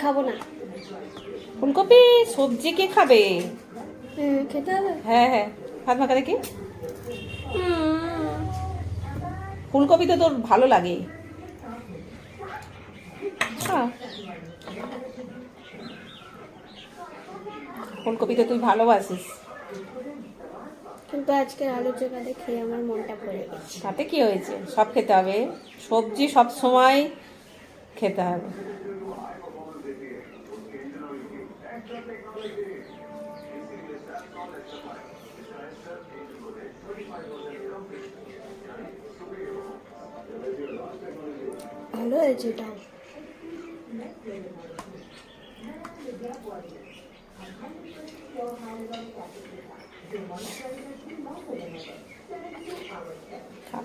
খাবো না। ফুলকপি সবজি কে খাবে? খেতে হবে। হ্যাঁ হ্যাঁ, হাত মাখা দেখি। ফুলকপি তো তোর ভালো লাগে। ফুলকপি তো তুই ভালোবাসিস। কিন্তু আজকের আলু চোখাতে খেয়ে আমার মনটা ভরে গেছে। তাতে কি হয়েছে, সব খেতে হবে, সবজি সব সময় খেতে হবে। ভালো হয়েছে এটাও। খা।